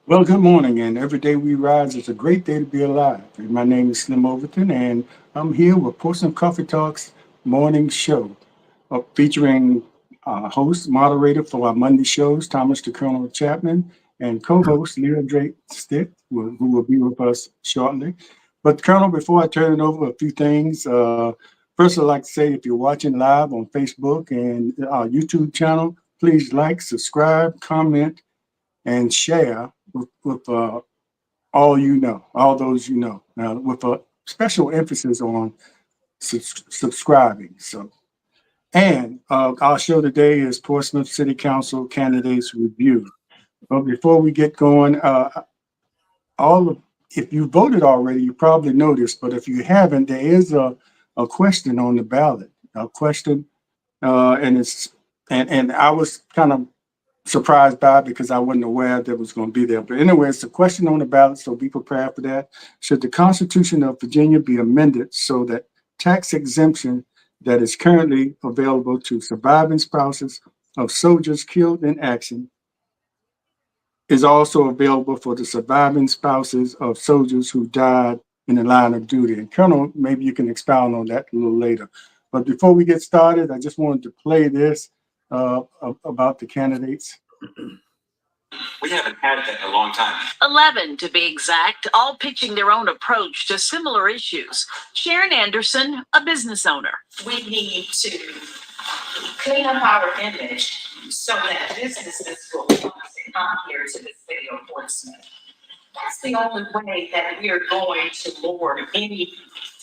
Well, good morning, and every day we rise, it's a great day to be alive. My name is Slim Overton, and I'm here with Portsmouth Coffee Talks morning show, featuring host, moderator for our Monday shows, Thomas the Colonel Chapman, and co-host Leah Drake Stick, who will be with us shortly. But Colonel, before I turn it over, a few things. First, I'd like to say if you're watching live on Facebook and our YouTube channel, please like, subscribe, comment, and share with all those you know, with a special emphasis on subscribing. So, and our show today is Portsmouth City Council Candidates Review. But before we get going, if you voted already, you probably noticed, but if you haven't, there is a question on the ballot, a question, and I was kind of surprised by it because I wasn't aware that it was going to be there. But anyway, it's a question on the ballot, so be prepared for that. Should the Constitution of Virginia be amended so that tax exemption that is currently available to surviving spouses of soldiers killed in action is also available for the surviving spouses of soldiers who died in the line of duty? And Colonel, maybe you can expound on that a little later. But before we get started, I just wanted to play this about the candidates. We haven't had that in a long time. 11 to be exact, all pitching their own approach to similar issues. Sharon Anderson, a business owner. We need to clean up our image so that businesses will want to come here to the city of Portsmouth. That's the only way that we are going to lower any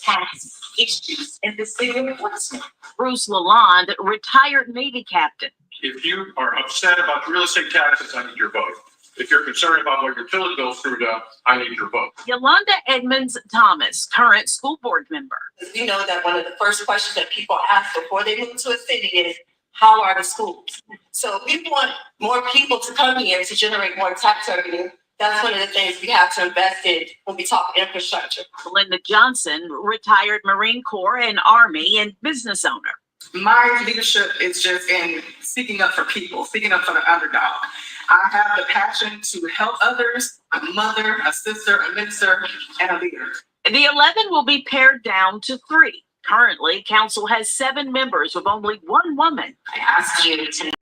tax issues in the city of Portsmouth. Bruce Lalonde, retired Navy captain. If you are upset about real estate taxes, I need your vote. If you're concerned about what your utility bill screwed up, I need your vote. Yolanda Edmonds Thomas, current school board member. You know that one of the first questions that people ask before they move to a city is, how are the schools? So if we want more people to come here to generate more tax revenue, that's one of the things we have to invest in when we talk infrastructure. Linda Johnson, retired Marine Corps and Army and business owner. My leadership is just in speaking up for people, speaking up for the underdog. I have the passion to help others, a mother, a sister, a minister, and a leader. The 11 will be pared down to 3. Currently, council has 7 members with only 1 woman. I ask you tonight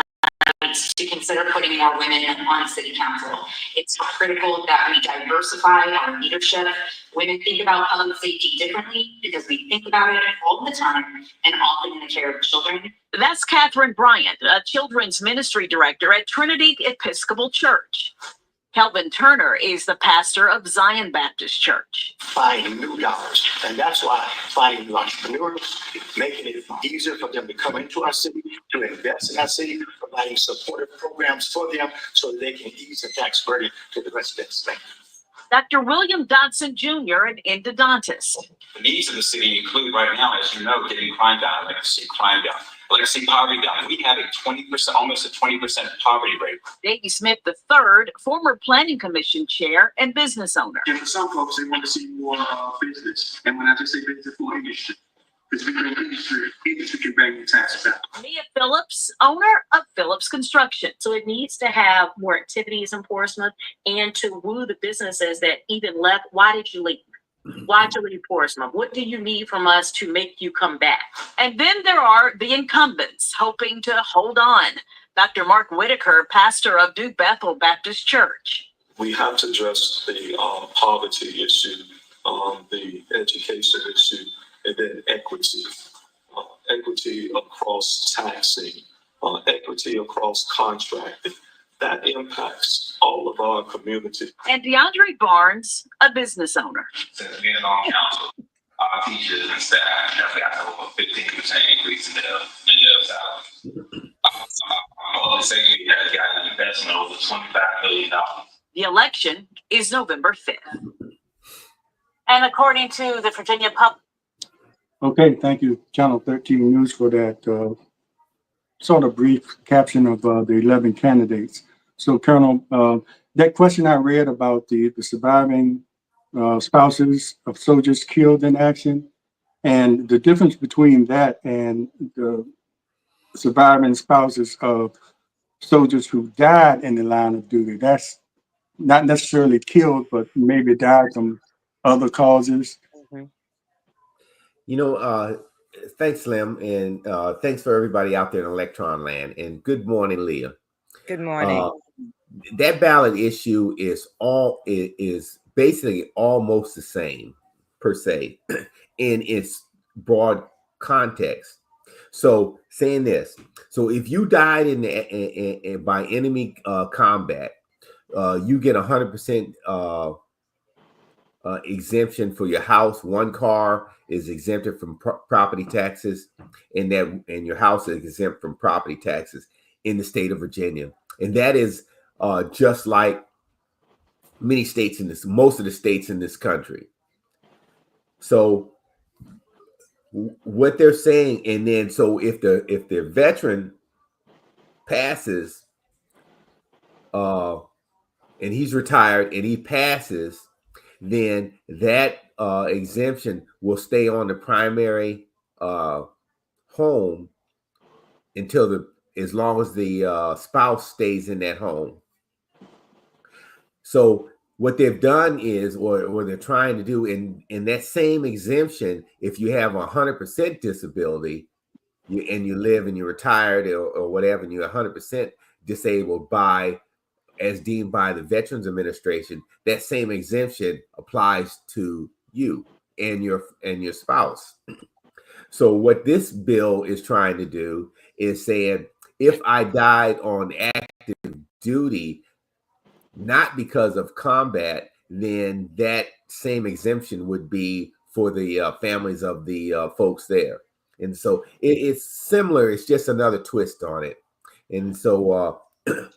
to consider putting more women on city council. It's critical that we diversify our leadership. Women think about public safety differently because we think about it all the time and often in the care of children. That's Catherine Bryant, a children's ministry director at Trinity Episcopal Church. Kelvin Turner is the pastor of Zion Baptist Church. Finding new dollars, and that's why finding new entrepreneurs, making it easier for them to come into our city, to invest in our city, providing supportive programs for them so that they can ease the tax burden to the residents. Dr. William Dodson Jr., an endodontist. The needs of the city include right now, as you know, getting crime down. I'd like to see crime down. I'd like to see poverty down. We have a 20%, almost a 20% poverty rate. Davey Smith III, former planning commission chair and business owner. And for some folks, they want to see more business. And when I just say business, more industry. Because we can bring the taxes down. Mia Phillips, owner of Phillips Construction. So it needs to have more activities in Portsmouth and to woo the businesses that even left. Why did you leave? Why'd you leave Portsmouth? What do you need from us to make you come back? And then there are the incumbents hoping to hold on. Dr. Mark Whitaker, pastor of Duke Bethel Baptist Church. We have to address the poverty issue, the education issue, and then equity. Equity across taxing, equity across contracting. That impacts all of our community. And DeAndre Barnes, a business owner. Since being on council, our teachers and staff have got over 15% increase in their salaries. All the city has got an investment over $25 million. The election is November 5th. And according to the Virginia Public. Okay, thank you, Channel 13 News, for that sort of brief caption of the 11 candidates. So, Colonel, that question I read about the surviving spouses of soldiers killed in action, and the difference between that and the surviving spouses of soldiers who died in the line of duty. That's not necessarily killed, but maybe died from other causes. You know, thanks, Slim, and thanks for everybody out there in Electron Land. And good morning, Leah. Good morning. That ballot issue is basically almost the same per se in its broad context. So, saying this, so if you died in by enemy combat, you get 100% exemption for your house. One car is exempted from property taxes, and your house is exempt from property taxes in the state of Virginia. And that is just like most of the states in this country. So what they're saying, and then so if the veteran passes, and he's retired and he passes, then that exemption will stay on the primary home until as long as the spouse stays in that home. So what they've done is, or they're trying to do in that same exemption, if you have 100% disability, and you live and you're retired or whatever, and you're 100% disabled as deemed by the Veterans Administration, that same exemption applies to you and your spouse. So what this bill is trying to do is saying, if I died on active duty, not because of combat, then that same exemption would be for the families of the folks there. And so it's similar. It's just another twist on it. And so and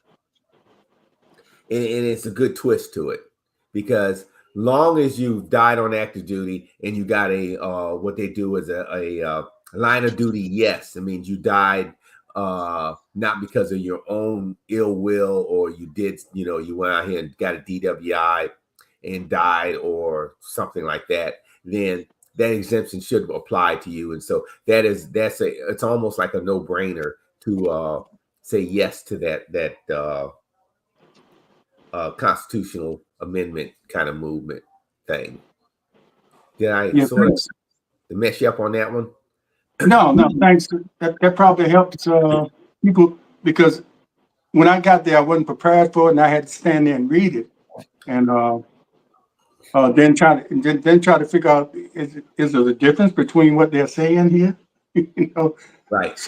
it's a good twist to it, because long as you've died on active duty and you got what they do is a line of duty, yes, it means you died not because of your own ill will, or you went out here and got a DWI and died or something like that, then that exemption should apply to you. And so it's almost like a no-brainer to say yes to that constitutional amendment kind of movement thing. Did I sort of mess you up on that one? No, thanks. That probably helped people, because when I got there, I wasn't prepared for it, and I had to stand there and read it, and then try to figure out is there a difference between what they're saying here, Right.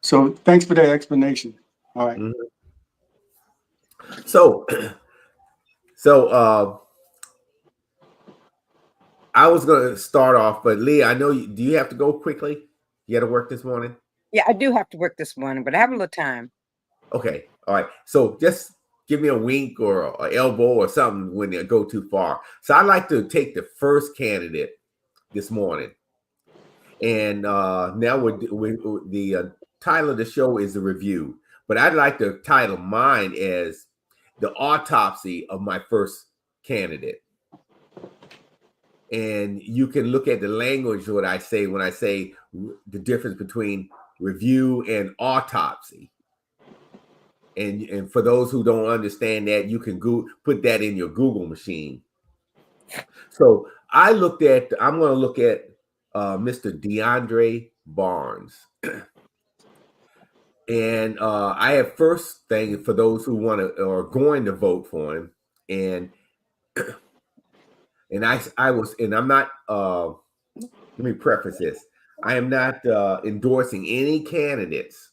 So thanks for that explanation. All right. Mm-hmm. So I was going to start off, but Leah, I know do you have to go quickly? You got to work this morning? Yeah, I do have to work this morning, but I have a little time. Okay. All right. So just give me a wink or an elbow or something when you go too far. So I'd like to take the first candidate this morning. And now the title of the show is the review, but I'd like to title mine as the autopsy of my first candidate. And you can look at the language, what I say when I say the difference between review and autopsy. And for those who don't understand that, you can put that in your Google machine. So I'm going to look at Mr. DeAndre Barnes. And I have first thing for those who want to or are going to vote for him. And I'm not, let me preface this. I am not endorsing any candidates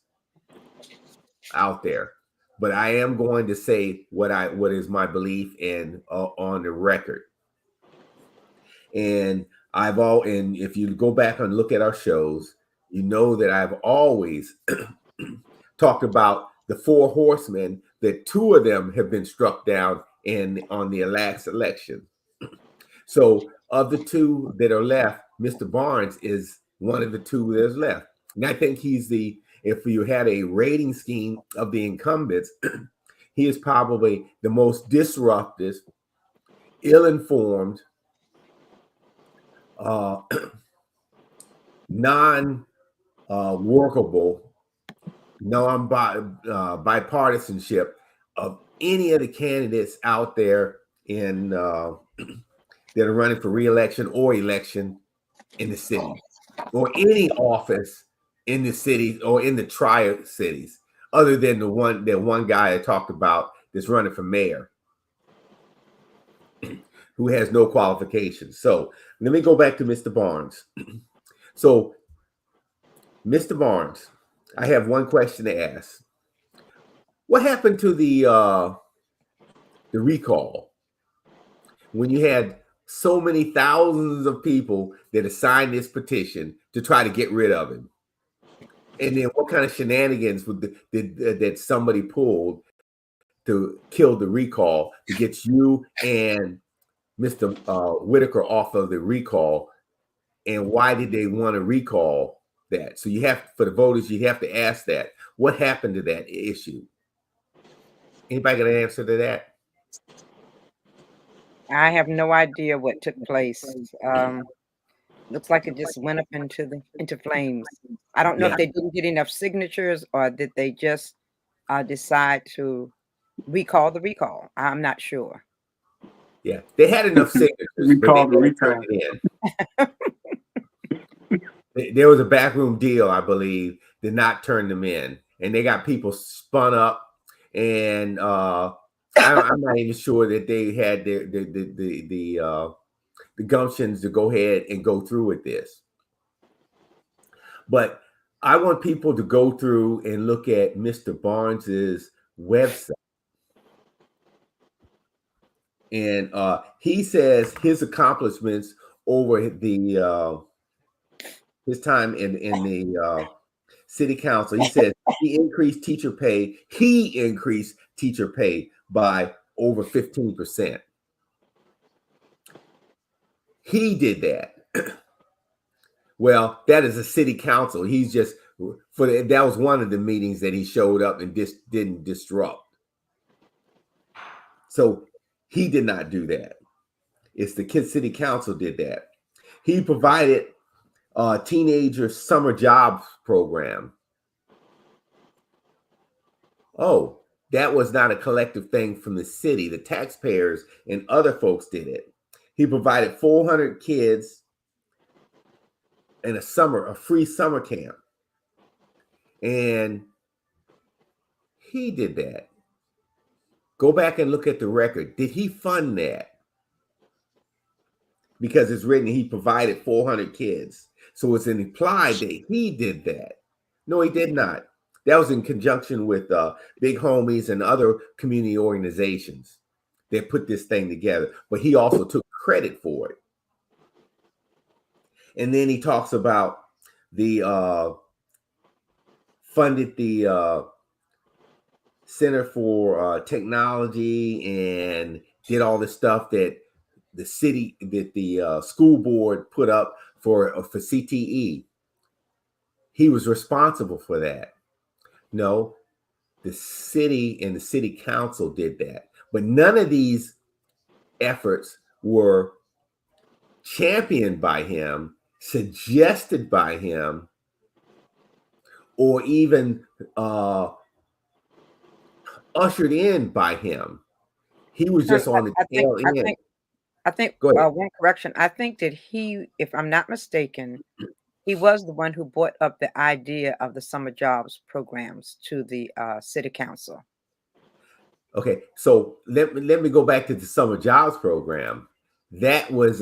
out there, but I am going to say what is my belief and on the record. And and if you go back and look at our shows, you know that I've always talked about the 4 horsemen, that 2 of them have been struck down on the last election. So of the 2 that are left, Mr. Barnes is one of the 2 that's left. And I think if you had a rating scheme of the incumbents, he is probably the most disruptive, ill-informed, non-workable, bipartisanship of any of the candidates out there that are running for re-election or election in the city, or any office in the city or in the tri-cities, other than the one guy I talked about that's running for mayor, who has no qualifications. So let me go back to Mr. Barnes. So, Mr. Barnes, I have one question to ask. What happened to the recall when you had so many thousands of people that have signed this petition to try to get rid of him? And then what kind of shenanigans that somebody pulled to kill the recall to get you and Mr. Whitaker off of the recall? And why did they want to recall that? So for the voters, you have to ask that. What happened to that issue? Anybody got an answer to that? I have no idea what took place. Looks like it just went up into flames. I don't know if they didn't get enough signatures, or did they just decide to recall the recall. I'm not sure. Yeah, they had enough signatures, but they didn't turn it in. There was a backroom deal, I believe, did not turn them in, and they got people spun up. And I'm not even sure that they had the gumptions to go ahead and go through with this. But I want people to go through and look at Mr. Barnes's website. And he says his accomplishments over his time in the city council. He says he increased teacher pay. He increased teacher pay by over 15%. He did that. Well, that is a city council. He's just that was one of the meetings that he showed up and didn't disrupt. So he did not do that. It's the city council did that. He provided a teenager summer jobs program. Oh, that was not a collective thing from the city. The taxpayers and other folks did it. He provided 400 kids in a free summer camp. And he did that. Go back and look at the record. Did he fund that? Because it's written he provided 400 kids. So it's implied that he did that. No, he did not. That was in conjunction with Big Homies and other community organizations that put this thing together. But he also took credit for it. And then he talks about funded the Center for Technology and did all the stuff that the school board put up for CTE. He was responsible for that. No, the city and the city council did that. But none of these efforts were championed by him, suggested by him, or even ushered in by him. He was just on the tail end. I think Go ahead. one correction. I think that he, if I'm not mistaken, he was the one who brought up the idea of the summer jobs programs to the city council. Okay, so let me go back to the summer jobs program. That was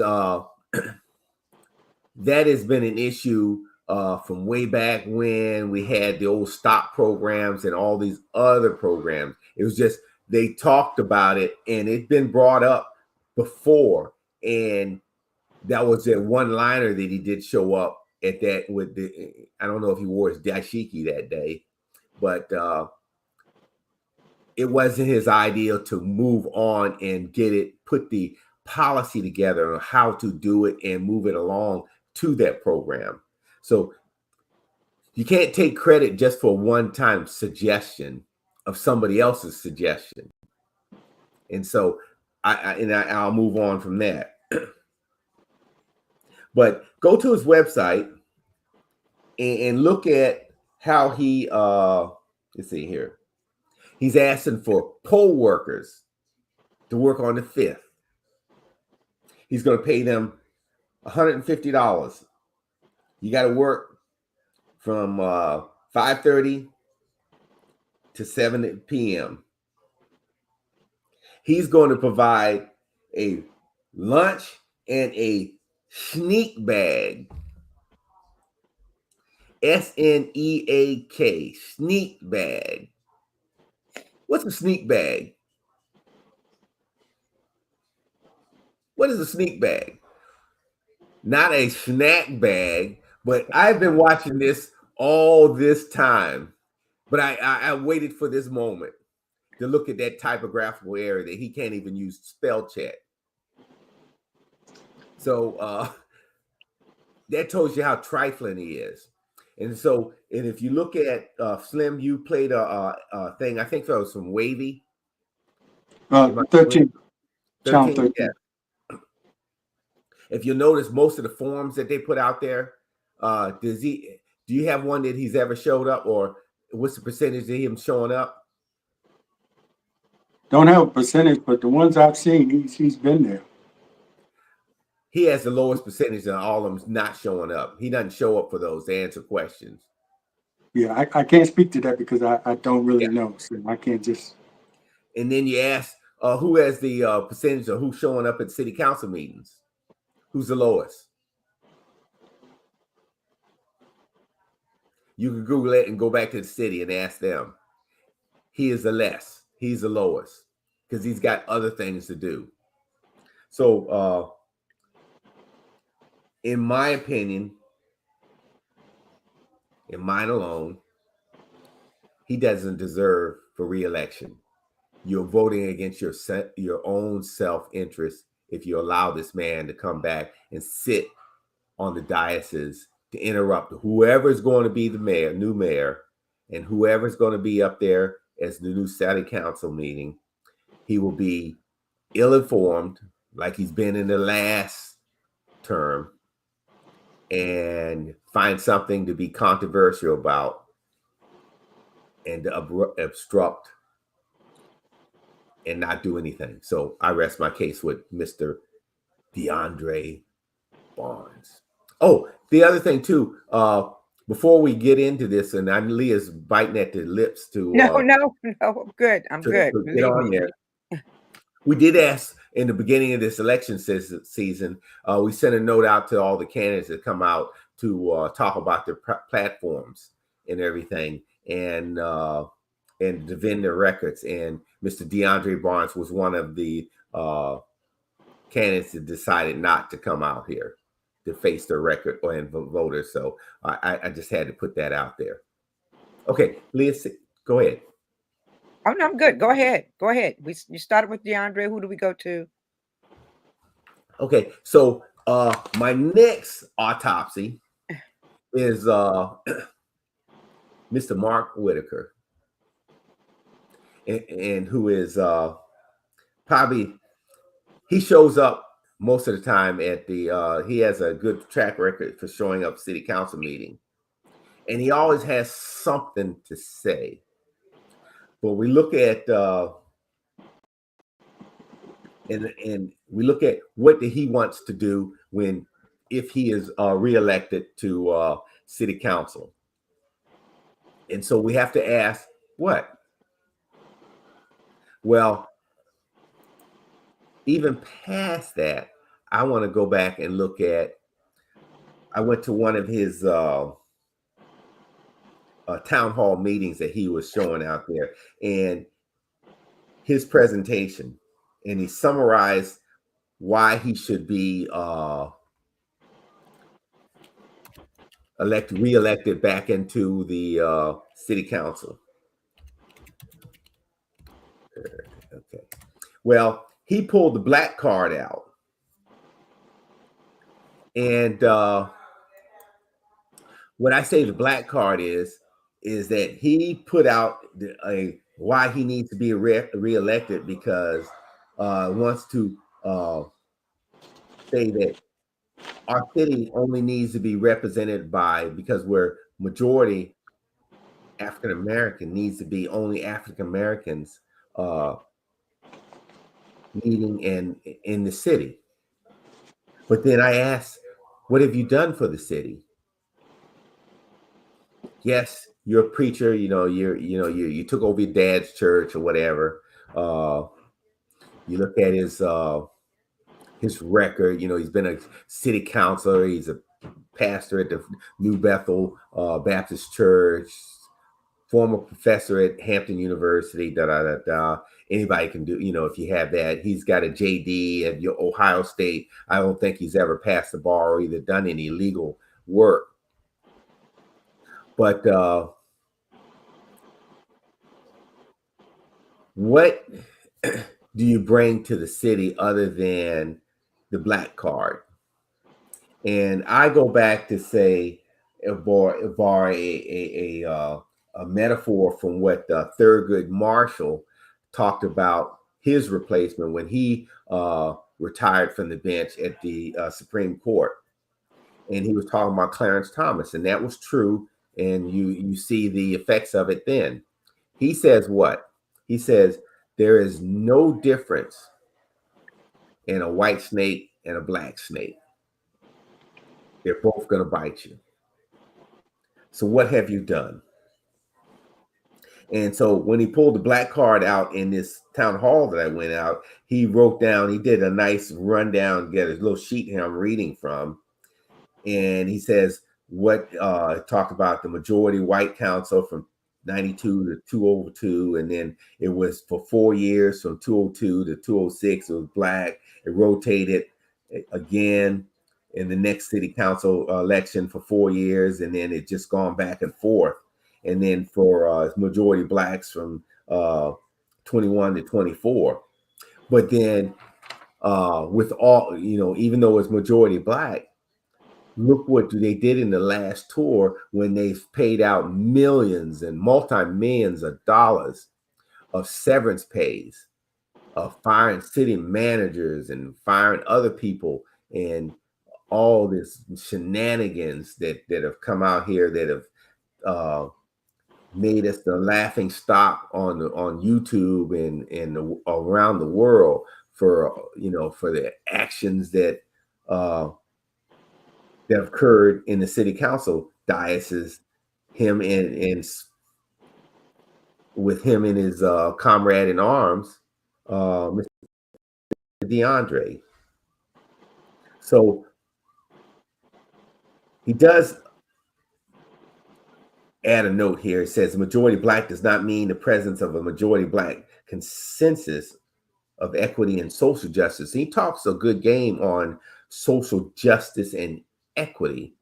that has been an issue from way back when we had the old stop programs and all these other programs. It was just they talked about it and it'd been brought up before, and that was that one liner that he did show up at that with the. I don't know if he wore his dashiki that day, but it wasn't his idea to move on and put the policy together on how to do it and move it along to that program. So you can't take credit just for a one-time suggestion of somebody else's suggestion. And so I'll move on from that. But go to his website and look at how he let's see here. He's asking for poll workers to work on the 5th. He's going to pay them $150. You got to work from 5:30 to 7 p.m. He's going to provide a lunch and a sneak bag. SNEAK, sneak bag. What's a sneak bag? What is a sneak bag? Not a snack bag, but I've been watching this all this time. But I waited for this moment to look at that typographical error that he can't even use spell check. So that tells you how trifling he is. And so, and if you look at Slim, you played a thing, I think that was from Wavy. 13. Channel 13. Yeah. If you notice, most of the forms that they put out there, do you have one that he's ever showed up, or what's the percentage of him showing up? Don't have a percentage, but the ones I've seen, he's been there. He has the lowest percentage of all of them not showing up. He doesn't show up for those to answer questions. Yeah, I can't speak to that because I don't really know. So I can't just. And then you ask who has the percentage of who's showing up at city council meetings? Who's the lowest? You can Google it and go back to the city and ask them. He is the less. He's the lowest because he's got other things to do. So, in my opinion, in mine alone, he doesn't deserve for re-election. You're voting against your own self-interest if you allow this man to come back and sit on the diocese to interrupt whoever's going to be the new mayor, and whoever's going to be up there as the new city council meeting. He will be ill-informed, like he's been in the last term, and find something to be controversial about and to obstruct and not do anything. So I rest my case with Mr. DeAndre Barnes. Oh, the other thing too, before we get into this, and Leah's biting at the lips to No, I'm good. I'm good. To get on there. We did ask in the beginning of this election season, we sent a note out to all the candidates that come out to talk about their platforms and everything, and defend their records. And Mr. DeAndre Barnes was one of the candidates that decided not to come out here to face their record and voters. So I just had to put that out there. Okay, Leah, go ahead. Oh, no, I'm good. Go ahead. Go ahead. You started with DeAndre. Who do we go to? Okay, so my next autopsy is Mr. Mark Whitaker, and who is probably, he shows up most of the time at the he has a good track record for showing up city council meeting, and he always has something to say. But we look at and we look at what he wants to do if he is reelected to city council. And so we have to ask, what? Well, even past that, I want to go back and look at, I went to one of his town hall meetings that he was showing out there, and his presentation, and he summarized why he should be reelected back into the city council. Okay. Well, he pulled the black card out, and what I say the black card is that he put out why he needs to be reelected, because wants to say that our city only needs to be represented by, because we're majority African American, needs to be only African Americans meeting in the city. But then I asked, what have you done for the city? Yes, you're a preacher, you took over your dad's church or whatever. You look at his record, he's been a city councilor, he's a pastor at the New Bethel Baptist Church, former professor at Hampton University, Anybody can do, if you have that. He's got a JD at your Ohio State. I don't think he's ever passed the bar or either done any legal work. But what do you bring to the city other than the black card? And I go back to say, borrow a metaphor from what Thurgood Marshall talked about his replacement when he retired from the bench at the Supreme Court. And he was talking about Clarence Thomas, and that was true. And you see the effects of it then. He says what? He says, there is no difference in a white snake and a black snake. They're both going to bite you. So what have you done? And so when he pulled the black card out in this town hall that I went out, he wrote down, he did a nice rundown, get a little sheet here I'm reading from. And he says, talked about the majority white council from 92 to 202. And then it was for 4 years from 202 to 206, it was black. It rotated again in the next city council election for 4 years. And then it just gone back and forth. And then for majority blacks from 21 to 24. But then with all, even though it's majority black, look what they did in the last tour when they paid out millions and multi-millions of dollars of severance pays, of firing city managers and firing other people, and all this shenanigans that have come out here that have made us the laughing stock on YouTube and around the world for the actions that that occurred in the city council diocese, with him and his comrade in arms, Mr. DeAndre. So he does add a note here. It says majority black does not mean the presence of a majority black consensus of equity and social justice. He talks a good game on social justice and equity.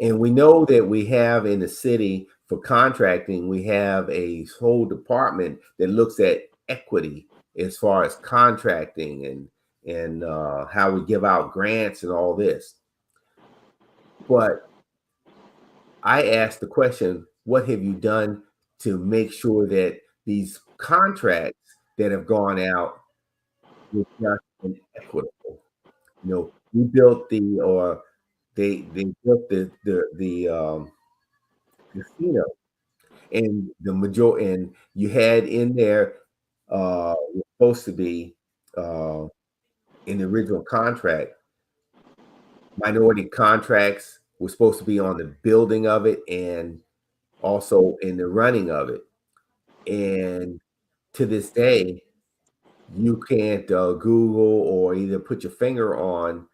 And we know that we have in the city for contracting, we have a whole department that looks at equity as far as contracting and how we give out grants and all this. But I asked the question, what have you done to make sure that these contracts that have gone out were just and equitable? we built they built the casino, and and you had in there was supposed to be in the original contract, minority contracts were supposed to be on the building of it and also in the running of it. And to this day, you can't Google or either put your finger on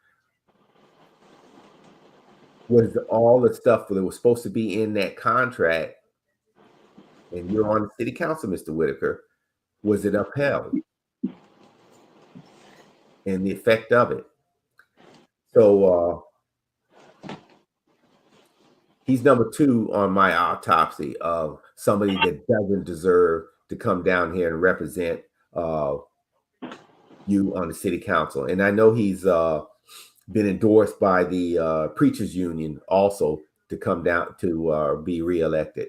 was all the stuff that was supposed to be in that contract. And you're on the city council, Mr. Whitaker. Was it upheld? And the effect of it. So he's number 2 on my autopsy of somebody that doesn't deserve to come down here and represent you on the city council. And I know he's been endorsed by the preachers union also to come down to be reelected.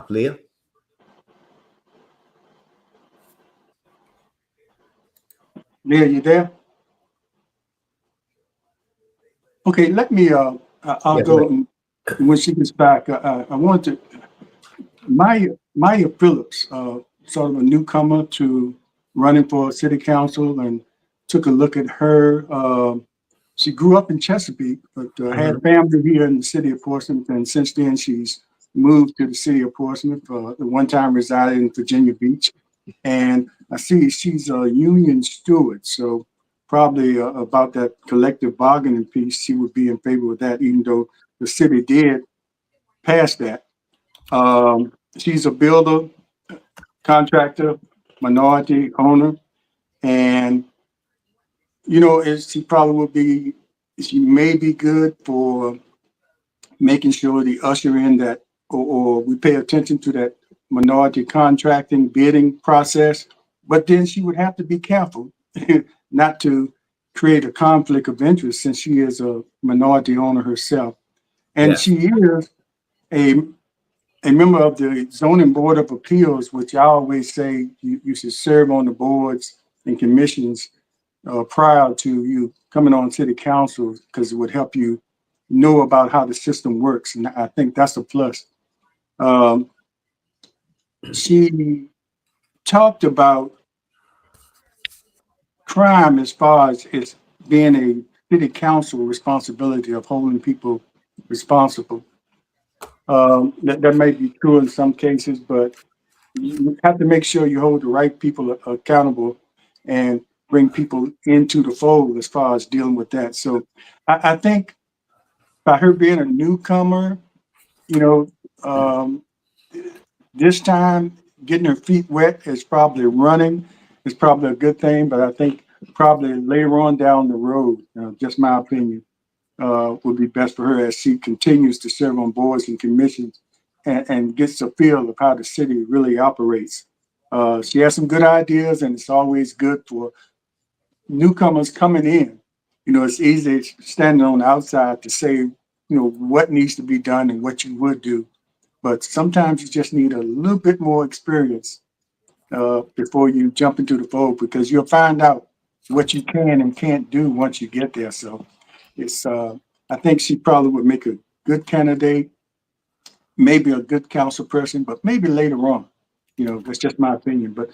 Leah? Leah, you there? Okay, let me, I'll Yeah, go, and when she gets back, I want to, Maya Phillips, sort of a newcomer to running for city council, and took a look at her. She grew up in Chesapeake, but had family here in the city of Portsmouth, and since then she's moved to the city of Portsmouth. At one time resided in Virginia Beach, and I see she's a union steward, so probably about that collective bargaining piece, she would be in favor of that, even though the city did pass that. She's a builder, contractor, minority owner, and she probably would be. She may be good for making sure the usher in that, or we pay attention to that minority contracting bidding process. But then she would have to be careful not to create a conflict of interest since she is a minority owner herself, and yes. she is a a member of the zoning board of appeals, which I always say you should serve on the boards and commissions prior to you coming on city council, because it would help you know about how the system works. And I think that's a plus. Um, she talked about crime as far as it's being a city council responsibility of holding people responsible. That may be true in some cases, but you have to make sure you hold the right people accountable and bring people into the fold as far as dealing with that. So I think by her being a newcomer, you know, um, this time getting her feet wet is probably running is probably a good thing, but I think probably later on down the road, just my opinion, would be best for her as she continues to serve on boards and commissions and gets a feel of how the city really operates. She has some good ideas, and it's always good for newcomers coming in. It's easy standing on the outside to say, what needs to be done and what you would do. But sometimes you just need a little bit more experience before you jump into the fold, because you'll find out what you can and can't do once you get there. So it's, I think she probably would make a good candidate, maybe a good council person, but maybe later on. That's just my opinion. But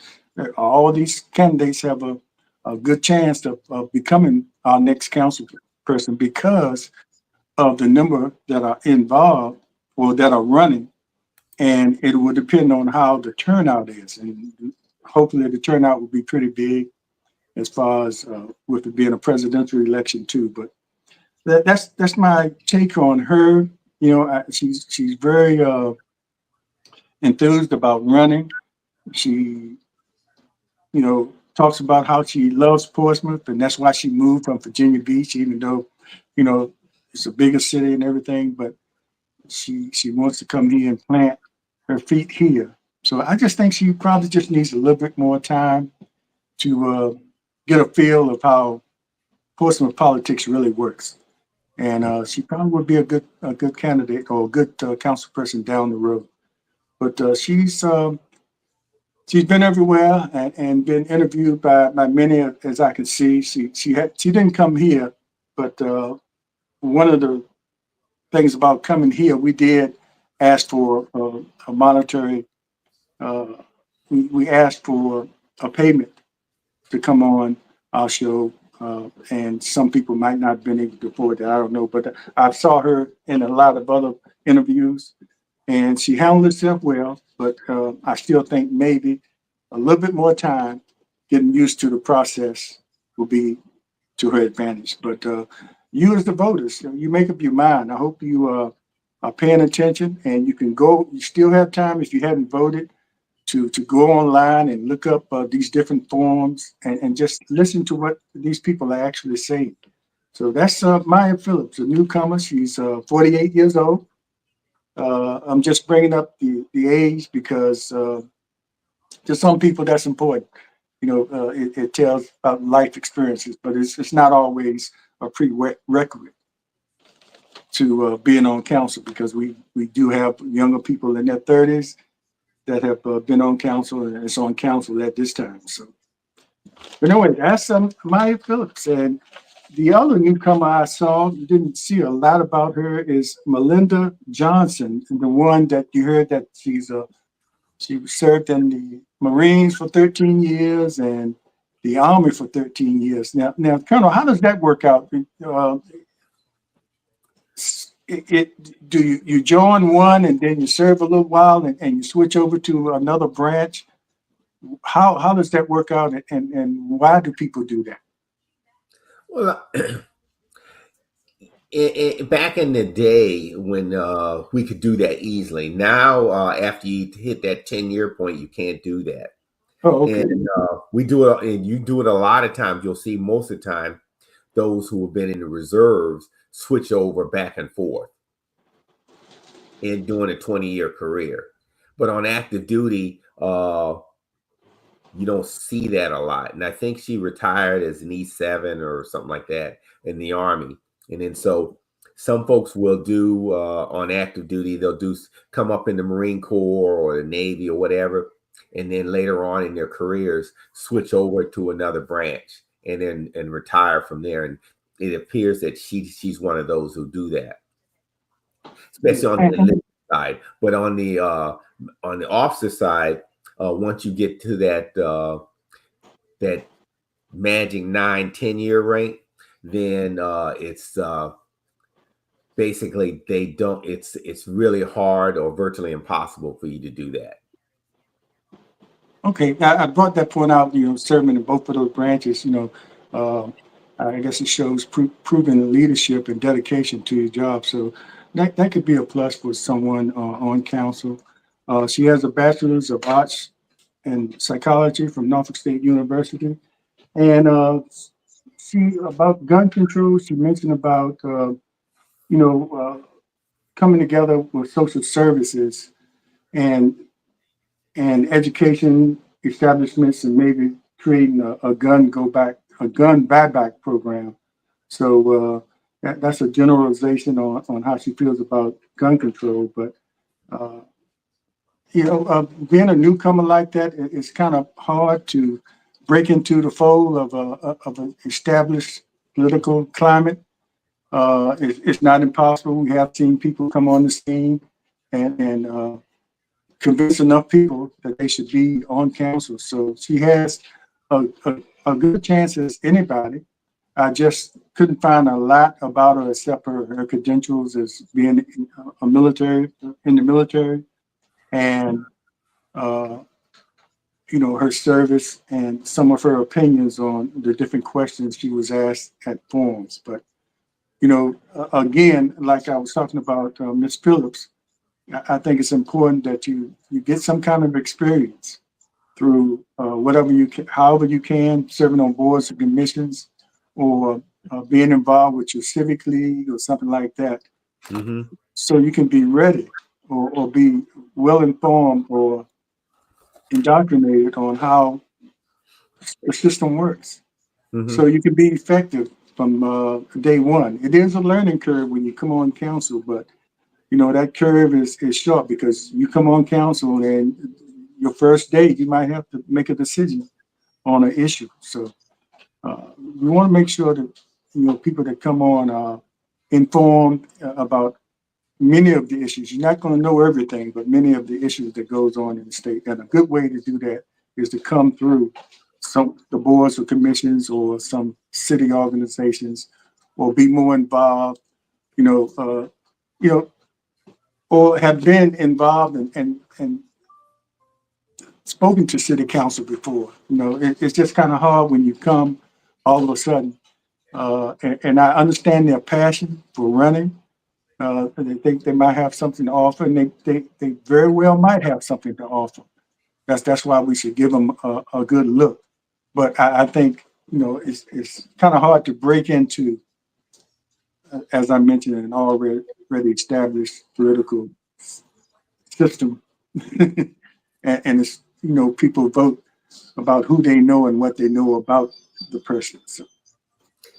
all these candidates have a good chance of becoming our next council person because of the number that are involved or that are running. And it will depend on how the turnout is. And hopefully the turnout will be pretty big as far as with it being a presidential election too. But that's my take on her. She's very enthused about running. She, talks about how she loves Portsmouth, and that's why she moved from Virginia Beach, even though, it's a bigger city and everything. But she wants to come here and plant her feet here. So I just think she probably just needs a little bit more time to get a feel of how Portsmouth politics really works. And she probably would be a good candidate or a good council person down the road. But she's she's been everywhere and been interviewed by many, as I can see. She didn't come here, but one of the things about coming here, we did ask for a monetary. Uh, we asked for a payment to come on our show, and some people might not have been able to afford that. I don't know, but I saw her in a lot of other interviews, and she handled herself well. But I still think maybe a little bit more time getting used to the process will be to her advantage. But you, as the voters, you make up your mind. I hope you are paying attention, and you can go. You still have time if you haven't voted to go online and look up these different forums and just listen to what these people are actually saying. So that's Maya Phillips, a newcomer. She's 48 years old. I'm just bringing up the age because to some people that's important. You know, it tells about life experiences, but it's not always a prerequisite to being on council because we do have younger people in their 30s that have been on council and it's on council at this time. So, but anyway, that's Maya Phillips. And the other newcomer I saw, you didn't see a lot about her, is Melinda Johnson, the one that you heard that she served in the Marines for 13 years and the Army for 13 years. Now, Colonel, how does that work out? Do you join one and then you serve a little while and you switch over to another branch? How does that work out, and why do people do that? Well, back in the day when we could do that easily. Now, after you hit that 10-year point, you can't do that. Oh, okay. And we do it, and you do it a lot of times. You'll see most of the time those who have been in the reserves switch over back and forth in doing a 20-year career. But on active duty, you don't see that a lot. And I think she retired as an E7 or something like that in the Army. And then so some folks will do on active duty, they'll come up in the Marine Corps or the Navy or whatever. And then later on in their careers, switch over to another branch and then retire from there. And it appears that she's one of those who do that, especially on the enlisted side. But on the officer side, once you get to that magic 9-10 year rank, then it's basically it's really hard or virtually impossible for you to do that. Okay, I brought that point out. You know, serving in both of those branches. You know, I guess it shows proven leadership and dedication to your job. So that could be a plus for someone on council. She has a bachelor's of arts and psychology from Norfolk State University. And she, about gun control, she mentioned about, coming together with social services and education establishments and maybe creating a gun buyback program. So that's a generalization on how she feels about gun control. But uh, being a newcomer like that, it's kind of hard to break into the fold of an established political climate. It's not impossible. We have seen people come on the scene and convince enough people that they should be on council. So she has a good chance as anybody. I just couldn't find a lot about her except her credentials as being in the military, and her service and some of her opinions on the different questions she was asked at forums. But again, like I was talking about Ms. Phillips, I think it's important that you get some kind of experience through however you can, serving on boards and commissions, or being involved with your civic league or something like that. Mm-hmm. So you can be ready or be well informed or indoctrinated on how the system works. Mm-hmm. So you can be effective from day one. It is a learning curve when you come on council, but that curve is short because you come on council and your first day, you might have to make a decision on an issue. So we want to make sure that people that come on are informed about many of the issues. You're not going to know everything, but many of the issues that goes on in the state. And a good way to do that is to come through the boards or commissions or some city organizations, or be more involved, or have been involved and spoken to city council before. It's just kind of hard when you come all of a sudden. And I understand their passion for running. They think they might have something to offer, and they very well might have something to offer. That's why we should give them a good look. But I think it's kind of hard to break into, as I mentioned, an already established political system, and it's people vote about who they know and what they know about the person. So,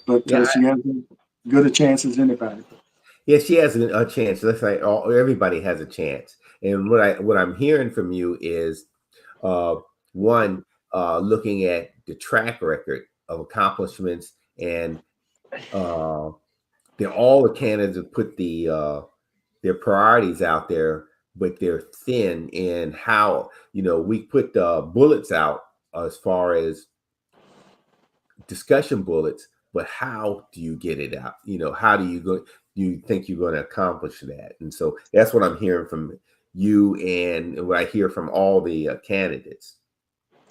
but she has as good a chance as anybody. Yeah, she has a chance. Let's say everybody has a chance. And what I'm hearing from you is one, looking at the track record of accomplishments, and all the candidates have put their priorities out there, but they're thin in how we put bullets out as far as discussion bullets, but how do you get it out? How do you think you're going to accomplish that? And so that's what I'm hearing from you, and what I hear from all the candidates.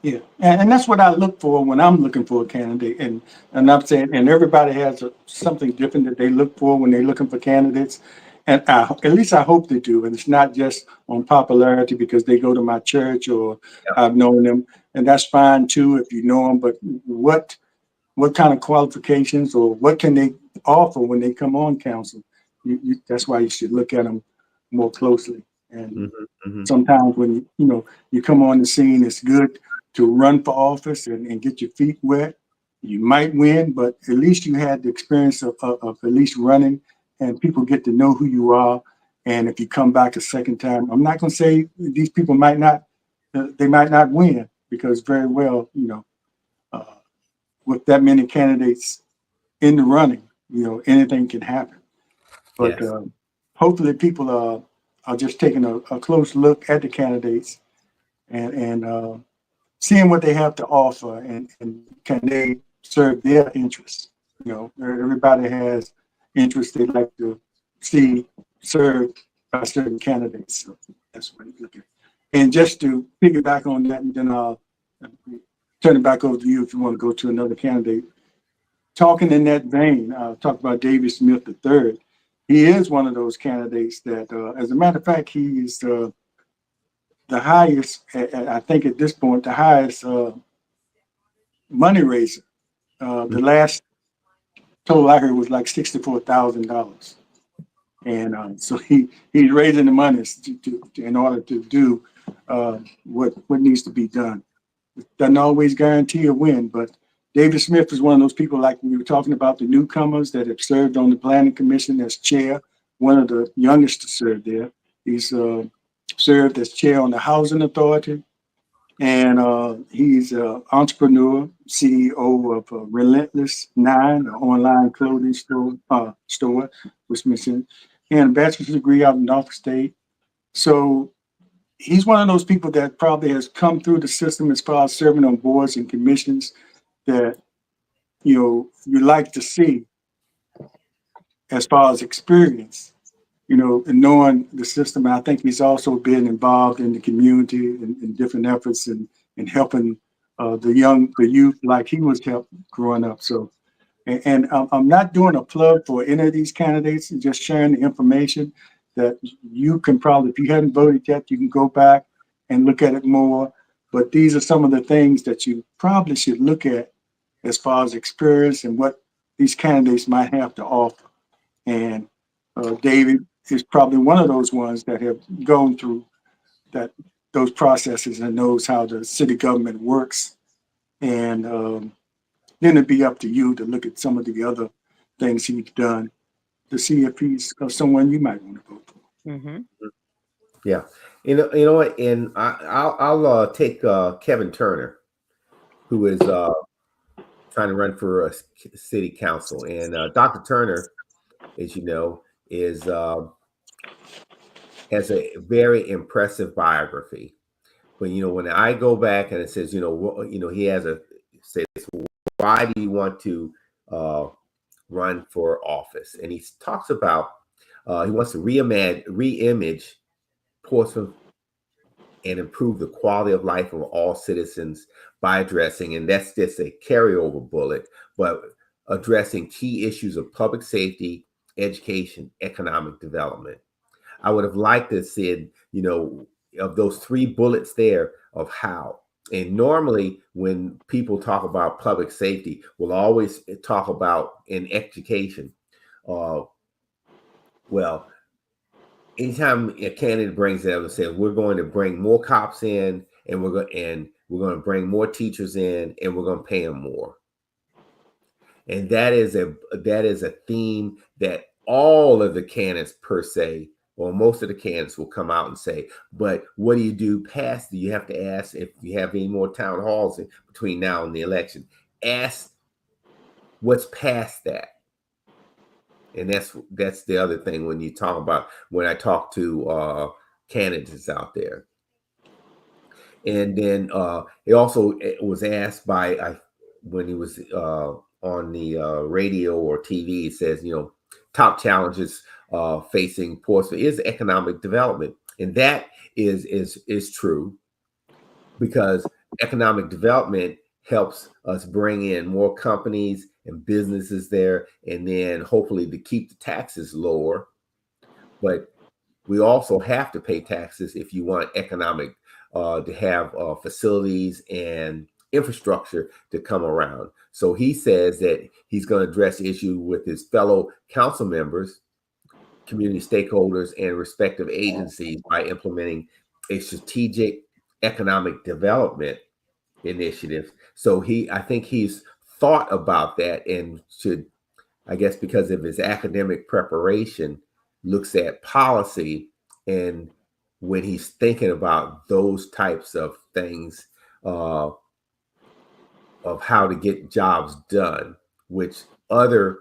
Yeah, and that's what I look for when I'm looking for a candidate, and I'm saying, and everybody has something different that they look for when they're looking for candidates, and at least I hope they do, and it's not just on popularity because they go to my church or I've known them, and that's fine too if you know them. But what kind of qualifications or what can they offer when they come on council? That's why you should look at them more closely. And sometimes when you come on the scene, it's good to run for office and get your feet wet. You might win, but at least you had the experience of at least running, and people get to know who you are. And if you come back a second time, I'm not going to say these people might not win, because very well, with that many candidates in the running, anything can happen. But Yes. hopefully people are just taking a close look at the candidates and seeing what they have to offer, and can they serve their interests. Everybody has interests they'd like to see served by certain candidates. So that's what you look at. And just to piggyback on that, and then I'll turn it back over to you if you want to go to another candidate. Talking in that vein, talk about David Smith III. He is one of those candidates that, as a matter of fact, he is the highest, I think at this point, the highest money raiser. The last total I heard was like $64,000. And so he's raising the money in order to do what needs to be done. It doesn't always guarantee a win, but David Smith is one of those people, like we were talking about, the newcomers that have served on the Planning Commission as chair, one of the youngest to serve there. He's served as chair on the Housing Authority, and he's an entrepreneur, CEO of Relentless 9, an online clothing store, which mentioned, and a bachelor's degree out in Norfolk State. So he's one of those people that probably has come through the system as far as serving on boards and commissions that you like to see as far as experience, and knowing the system. And I think he's also been involved in the community in different efforts and helping the youth like he was helped growing up. So, and I'm not doing a plug for any of these candidates, and just sharing the information that you can probably, if you hadn't voted yet, you can go back and look at it more. But these are some of the things that you probably should look at as far as experience and what these candidates might have to offer. And David is probably one of those ones that have gone through those processes and knows how the city government works. And then it'd be up to you to look at some of the other things he's done to see if he's someone you might want to vote for. Mm-hmm. Yeah. You know what? And I'll take Kevin Turner, who is trying to run for a city council. And Dr. Turner, as you know, is has a very impressive biography. But you know, when I go back and it says, he has says, why do you want to run for office? And he talks about he wants to re-image Portsmouth and improve the quality of life of all citizens by addressing, and that's just a carryover bullet, but addressing key issues of public safety, education, economic development. I would have liked to see, of those 3 bullets there of how. And normally when people talk about public safety, we'll always talk about in education. Well, anytime a candidate brings it up and says we're going to bring more cops in, and we're going to bring more teachers in, and we're going to pay them more, and that is a theme that all of the candidates per se, or most of the candidates, will come out and say. But what do you do past? You have to ask if you have any more town halls between now and the election. Ask what's past that. And that's the other thing when I talk to candidates out there. And then he also was asked when he was on the radio or TV, he says, top challenges facing Portsmouth is economic development. And that is true, because economic development helps us bring in more companies and businesses there, and then hopefully to keep the taxes lower. But we also have to pay taxes if you want economic to have facilities and infrastructure to come around. So he says that he's going to address the issue with his fellow council members, community stakeholders, and respective agencies by implementing a strategic economic development initiative. So I think he's thought about that, and should, I guess, because of his academic preparation, looks at policy, and when he's thinking about those types of things, of how to get jobs done, which other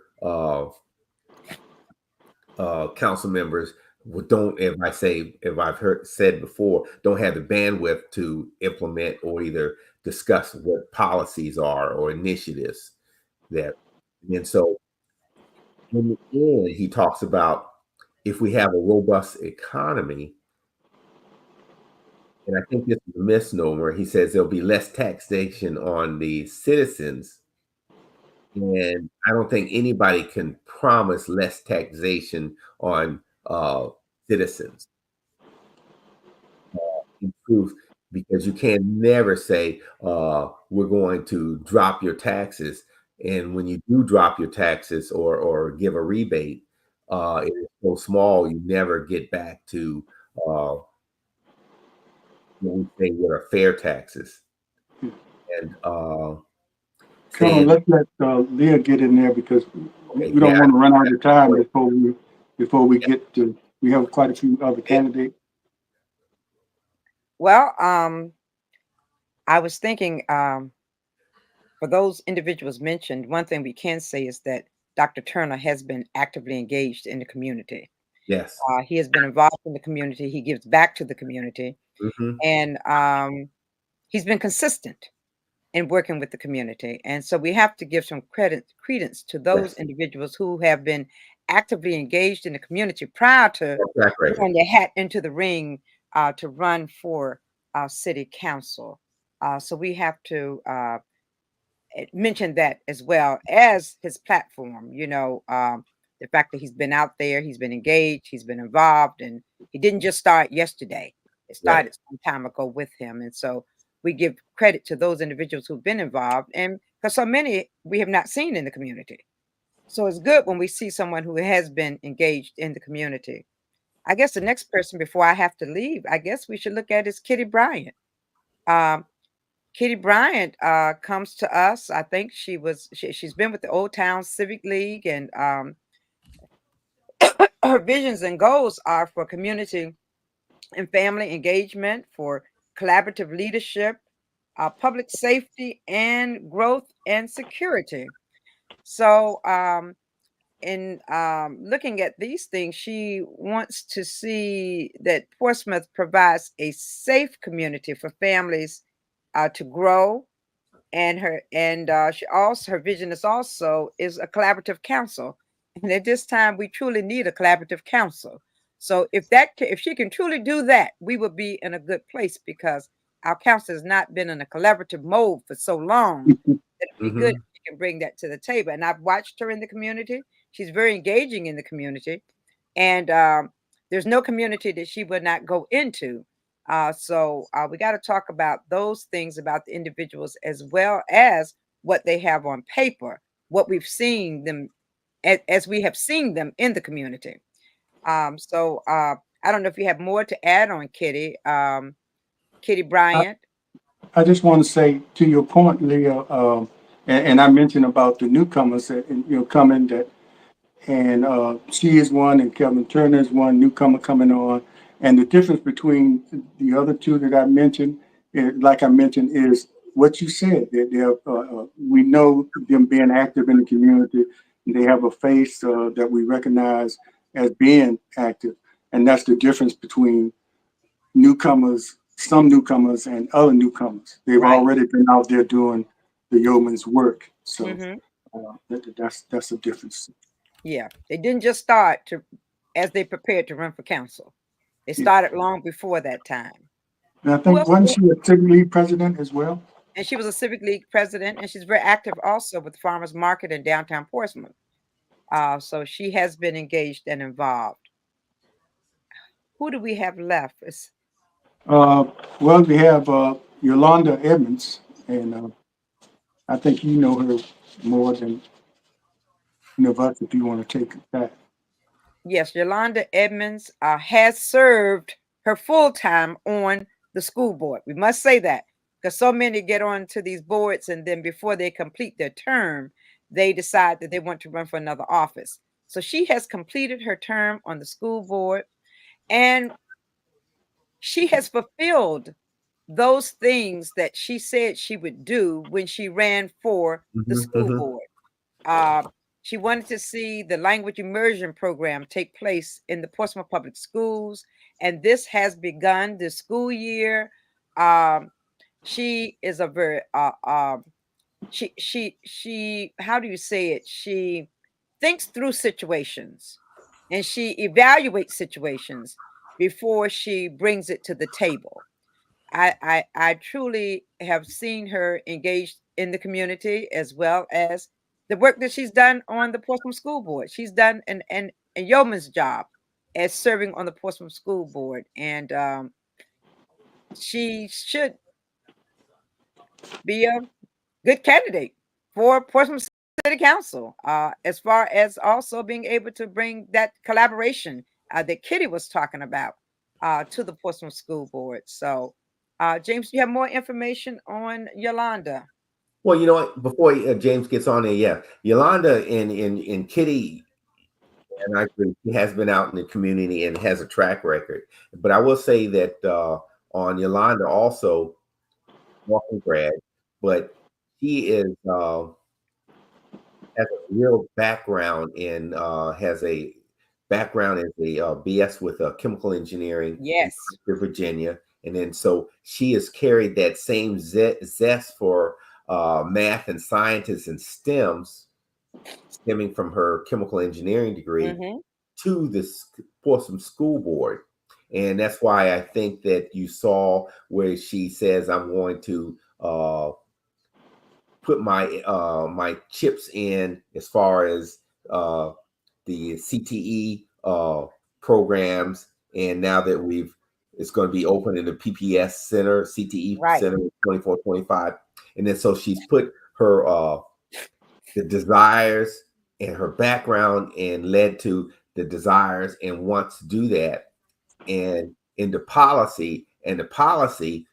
council members don't, if I've said before, don't have the bandwidth to implement or either discuss what policies are or initiatives that. And so in the end, he talks about, if we have a robust economy, and I think this is a misnomer, he says there'll be less taxation on the citizens. And I don't think anybody can promise less taxation on citizens. Improve, because you can never say we're going to drop your taxes, and when you do drop your taxes or give a rebate, it is so small you never get back to what we say what are fair taxes. And Colonel, let's let Leah get in there, because we don't want to run out of time before we get to. We have quite a few other candidates. Well, I was thinking, for those individuals mentioned, one thing we can say is that Dr. Turner has been actively engaged in the community. Yes. He has been involved in the community. He gives back to the community, and he's been consistent in working with the community. And so we have to give some credence to those individuals who have been actively engaged in the community prior to throwing their hat into the ring to run for city council. So we have to mention that as well as his platform, the fact that he's been out there, he's been engaged, he's been involved, and he didn't just start yesterday. It started some time ago with him. And so we give credit to those individuals who've been involved, and because so many we have not seen in the community. So it's good when we see someone who has been engaged in the community. I guess the next person before I have to leave, I guess we should look at is Kitty Bryant. Kitty Bryant comes to us. I think she's been with the Old Town Civic League, and her visions and goals are for community and family engagement, for collaborative leadership, public safety, and growth and security. So, in looking at these things, she wants to see that Portsmouth provides a safe community for families to grow, and she also, her vision is a collaborative council, and at this time we truly need a collaborative council. So if she can truly do that, we would be in a good place, because our council has not been in a collaborative mode for so long that it'd be good if she can bring that to the table. And I've watched her in the community. She's very engaging in the community, and there's no community that she would not go into. So we got to talk about those things about the individuals, as well as what they have on paper, what we've seen them as we have seen them in the community. I don't know if you have more to add on, Kitty. Kitty I, Bryant. I just want to say to your point, Leah, and I mentioned about the newcomers that coming, that, and she is one, and Kevin Turner is one newcomer coming on. And the difference between the other two that I mentioned, like I mentioned, is what you said. That we know them being active in the community. They have a face that we recognize as being active, and that's the difference between newcomers, some newcomers, and other newcomers. They've Right. already been out there doing the yeoman's work. So Hmm. that's a difference. Yeah, they didn't just start to as they prepared to run for council. They Yeah. started long before that time. And I Who think else? wasn't she a Civic League president as well? And she was a civic league president, and she's very active also with the farmers market in downtown Portsmouth. So she has been engaged and involved. Who do we have left? Uh, well, we have Yolanda Edmonds, and I think you know her more than any of us if you want to take that. Yes, Yolanda Edmonds has served her full time on the school board. We must say that, because so many get on to these boards, and then before they complete their term, they decide that they want to run for another office. So she has completed her term on the school board, and she has fulfilled those things that she said she would do when she ran for the school board. Uh, she wanted to see the language immersion program take place in the Portsmouth Public Schools, and this has begun this school year. Um, she is a very she how do you say it? She thinks through situations, and she evaluates situations before she brings it to the table. I truly have seen her engaged in the community, as well as the work that she's done on the Portsmouth School Board. She's done a yeoman's job as serving on the Portsmouth School Board, and she should be a good candidate for Portsmouth City Council, as far as also being able to bring that collaboration that Kitty was talking about to the Portsmouth School Board. So, James, do you have more information on Yolanda? Well, you know what? Before James gets on there, yeah, Yolanda and Kitty, and I agree, she has been out in the community and has a track record. But I will say that on Yolanda also, Walking grad, but she is has a real background in has a background as a BS with chemical engineering in Yes. Virginia, and then so she has carried that same zest for math and scientists and STEMs, stemming from her chemical engineering degree, Hmm. to this Portsmouth School Board. And that's why I think that you saw where she says, I'm going to put my chips in as far as the CTE programs, and now that it's going to be open in the PPS Center, CTE Right. Center 2425, and then so she's put her the desires and her background and led to the desires and wants to do that, and into policy, and the policy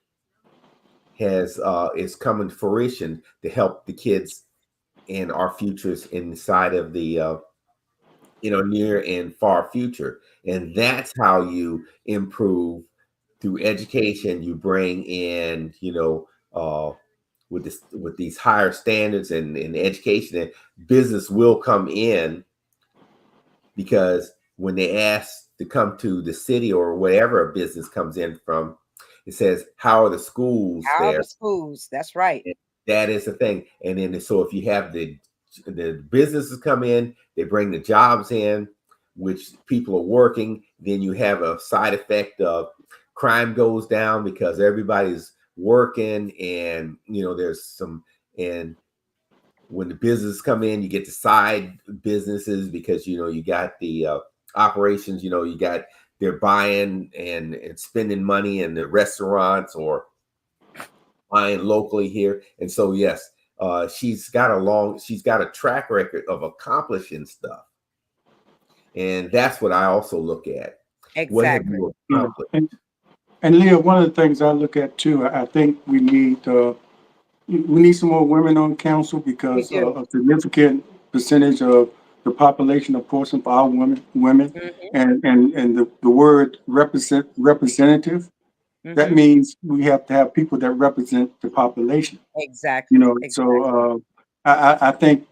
has is coming to fruition to help the kids and our futures inside of the near and far future. And that's how you improve through education, you bring in, with these higher standards and education, and business will come in, because when they ask to come to the city or wherever a business comes in from, it says, how are the schools How are there? the schools? That's right. That is the thing. And then, so if you have the businesses come in, they bring the jobs in, which people are working, then you have a side effect of crime goes down because everybody's working, and there's some, and when the businesses come in, you get the side businesses, because you got the operations, you got, they're buying and spending money in the restaurants or buying locally here. And so yes, she's got a track record of accomplishing stuff, and that's what I also look at. What have Exactly. you Yeah. accomplished? And Leah, one of the things I look at too, I think we need some more women on council, We because do. a significant percentage of the population of Portsmouth are women, Mhm, and the word representative, that mhm. means we have to have people that represent the population. Exactly. So I think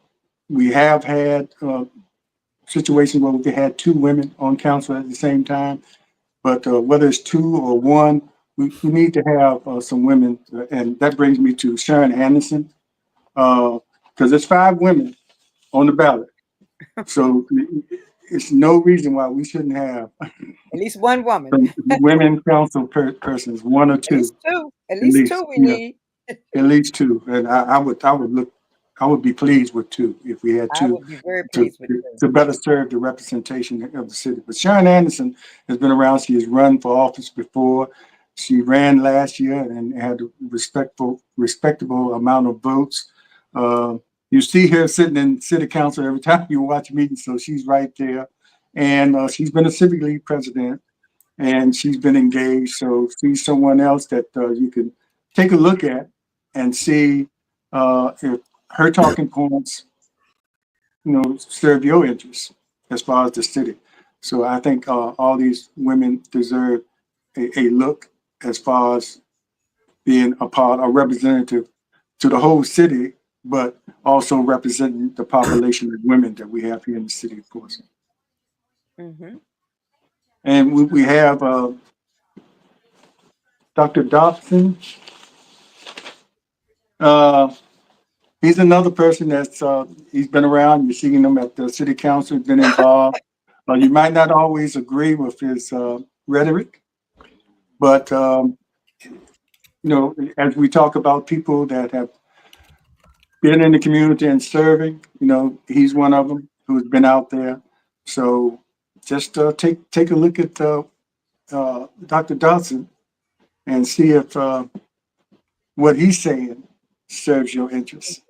we have had situations where we had two women on council at the same time, but whether it's two or one, we need to have some women, and that brings me to Sharon Anderson, because there's 5 women on the ballot, so it's no reason why we shouldn't have At least one woman. some women council persons, one or At least two, two. At at least least. two we Yeah, need. at least 2, and I would be pleased with 2 if we had I 2 would be very to, pleased with two. to better serve the representation of the city. But Sharon Anderson has been around. She has run for office before. She ran last year and had a respectable amount of votes. Uh, you see her sitting in city council every time you watch meetings, so she's right there. And she's been a civic league president, and she's been engaged. So she's someone else that you can take a look at and see if her talking points serve your interests as far as the city. So I think all these women deserve a look as far as being a representative to the whole city, but also representing the population of women that we have here in the city of Portsmouth. Mhm. And we have Dr. Dobson. Uh, he's another person that's he's been around. You're seeing him at the city council, been involved. You might not always agree with his rhetoric, but as we talk about people that have been in the community and serving, he's one of them who's been out there. So just take a look at Dr. Dodson and see if what he's saying serves your interests.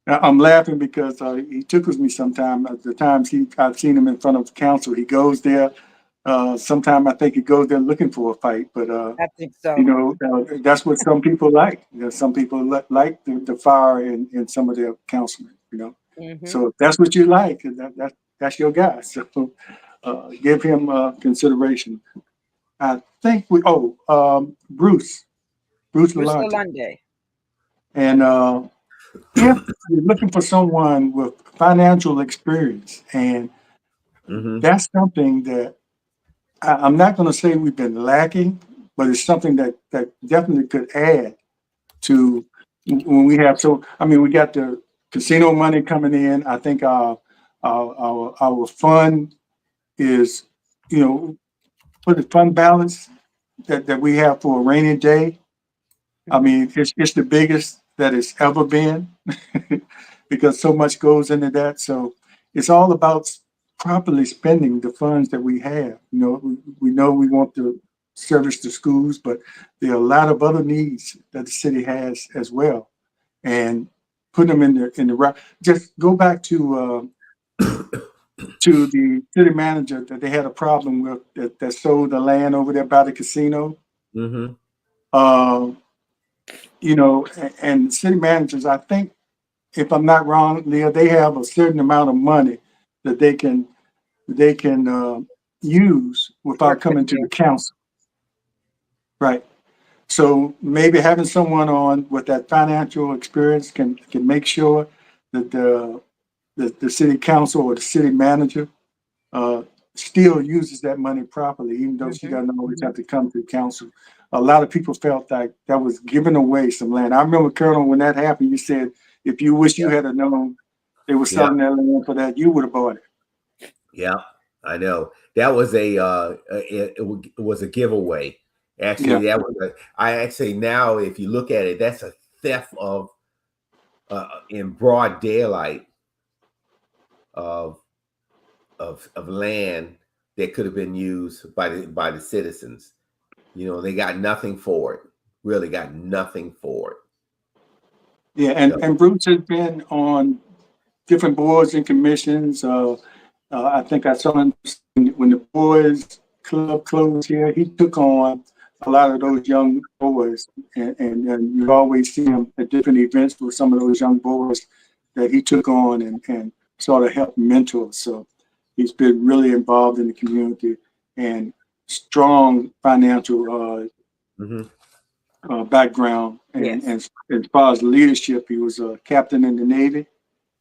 I'm laughing because he tickles me sometimes. At the times I've seen him in front of council, he goes there. Sometimes I think he goes there looking for a fight, but I think so. that's what some people like. Some people like the fire in some of their councilmen. Mhm. So if that's what you like, that's your guy. So give him consideration. I think Bruce Bruce Lalonde, Lalonde. and if you're looking for someone with financial experience, and Hmm. that's something that I'm not going to say we've been lacking, but it's something that definitely could add to when we have. So, I mean, we got the casino money coming in. I think our fund is, for the fund balance that we have for a rainy day. I mean, it's the biggest that it's ever been because so much goes into that. So it's all about properly spending the funds that we have. We know we want to service the schools, but there are a lot of other needs that the city has as well. And put them in the right. Just go back to the city manager that they had a problem with that sold the land over there by the casino. Hmm. Um, and city managers, I think, if I'm not wrong, Leah, they have a certain amount of money that they can use without Work with coming to the you. council. Right. So maybe having someone on with that financial experience can make sure that the city council or the city manager uh, still uses that money properly, even though she doesn't always have to come to council. A lot of people felt like that was giving away some land. I remember, Colonel, when that happened, you said, if you wish you had known they were selling that land for that, you would have bought it. Yeah, I know. That was it was a giveaway. Yeah. Actually, I actually now, if you look at it, that's a theft of in broad daylight of land that could have been used by the citizens. You know, they got nothing for it. Really got nothing for it. Yeah, So, and Bruce has been on different boards and commissions. I think I saw him when the boys club closed here. He took on a lot of those young boys, and you always see him at different events with some of those young boys that he took on and sort of helped mentor. So he's been really involved in the community and strong financial background. And Yes. as far as leadership, he was a captain in the Navy.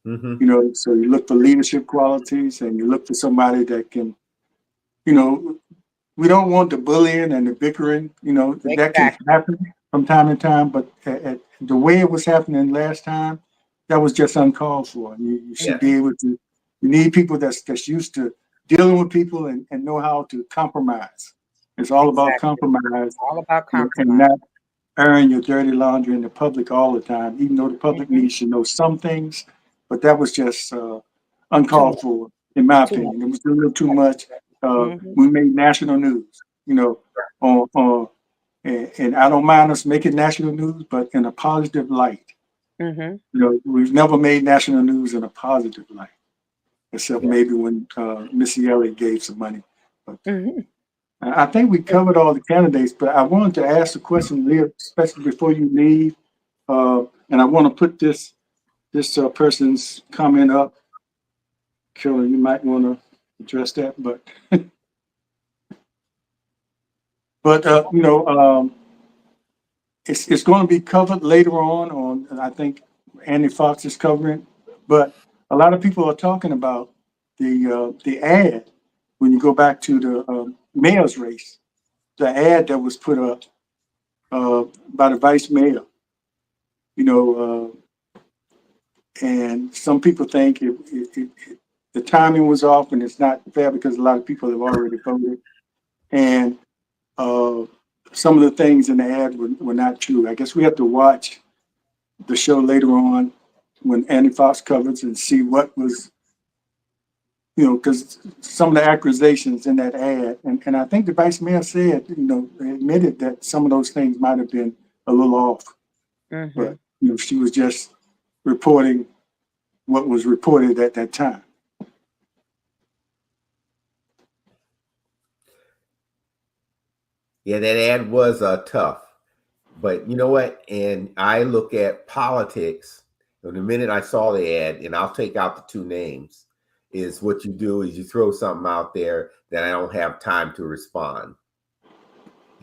You know, so you look for leadership qualities and you look for somebody that can, you know, we don't want the bullying and the bickering, you know, that can Exactly. happen from time to time, but the way it was happening last time, that was just uncalled for. You should be able to, you need people that's used to dealing with people and know how to compromise. It's all about Exactly. compromise All about and compromise. not airing your dirty laundry in the public all the time, even though the public needs to know some things. But that was just Too uncalled much. for, in my Too much. opinion. It was a little too much. Mm-hmm. We made national news, you know, and I don't mind us making national news, but in a positive light. Mm-hmm. You know, we've never made national news in a positive light, except yeah. maybe when Missy Elliott gave some money. But Mm-hmm. I think we covered all the candidates, but I wanted to ask a question, Leah, especially before you leave. And I want to put this person's comment up. Killer, you might want to address that, but you know, it's going to be covered later on. I think Andy Fox is covering, but a lot of people are talking about the ad when you go back to the mayor's race, the ad that was put up by the vice mayor. You know, and some people think the timing was off and it's not fair because a lot of people have already voted. And uh, some of the things in the ad were not true. I guess we have to watch the show later on when Andy Fox covers and see what was, you know, because some of the accusations in that ad, and I think the vice mayor said, you know, admitted that some of those things might have been a little off, Mm-hmm. but, you know, she was just reporting what was reported at that time. Yeah, that ad was tough. But you know what? And I look at politics. And the minute I saw the ad, and I'll take out the two names, is what you do is you throw something out there that I don't have time to respond.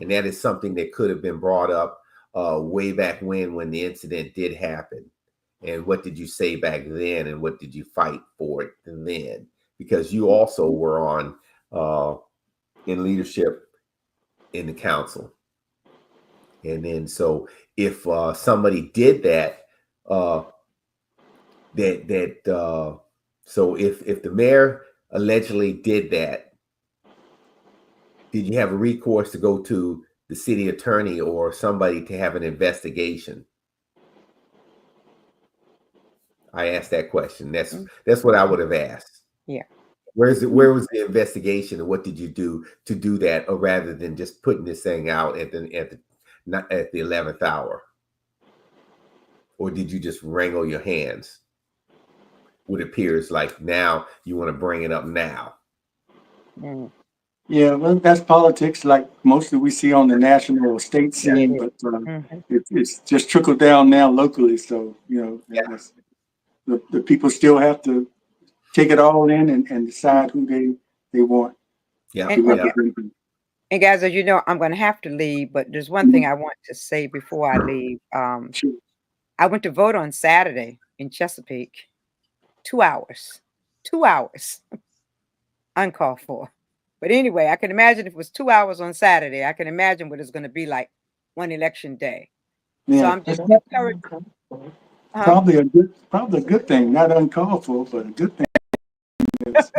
And that is something that could have been brought up way back when the incident did happen. And what did you say back then? And what did you fight for it then? Because you also were on in leadership in the council. And then, so if somebody did that, so if the mayor allegedly did that, did you have a recourse to go to the city attorney or somebody to have an investigation? I asked that question. That's what I would have asked. Yeah. Where was the investigation, and what did you do to do that, or rather than just putting this thing out not at the 11th hour? Or did you just wrangle your hands? What appears like now you want to bring it up now. Mm-hmm. Yeah, well, that's politics, like mostly we see on the national or state Yeah, it scene, is. but Mm-hmm. it's just trickled down now locally. So, you know, that's, the people still have to take it all in and decide who they want Yeah, to And represent them. And guys, as you know, I'm going to have to leave, but there's one thing I want to say before I leave. Sure. I went to vote on Saturday in Chesapeake. 2 hours. 2 hours. Uncalled for. But anyway, I can imagine if it was 2 hours on Saturday, I can imagine what it's going to be like one election day. So Yeah, I'm it's just not- encouraged. Huh? probably a good thing, not uncalled for, but a good thing is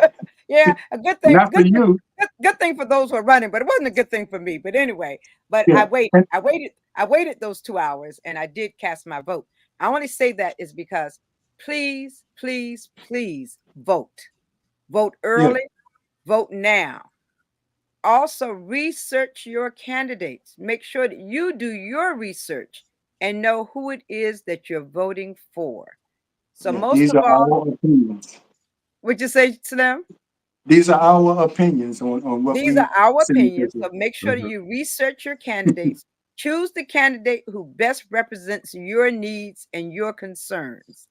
Yeah, a good thing. not for you. Good thing for those who are running, but it wasn't a good thing for me. But anyway, but Yeah, and I waited those 2 hours, and I did cast my vote. I only say that is because please, please, please vote. Vote yeah, early, vote now. Also, research your candidates. Make sure that you do your research and know who it is that you're voting for. So yeah. most These of are all, our opinions. would you say, Slim? These are our opinions on what These we are our say. opinions. So make sure that Mhm. you research your candidates. Choose the candidate who best represents your needs and your concerns.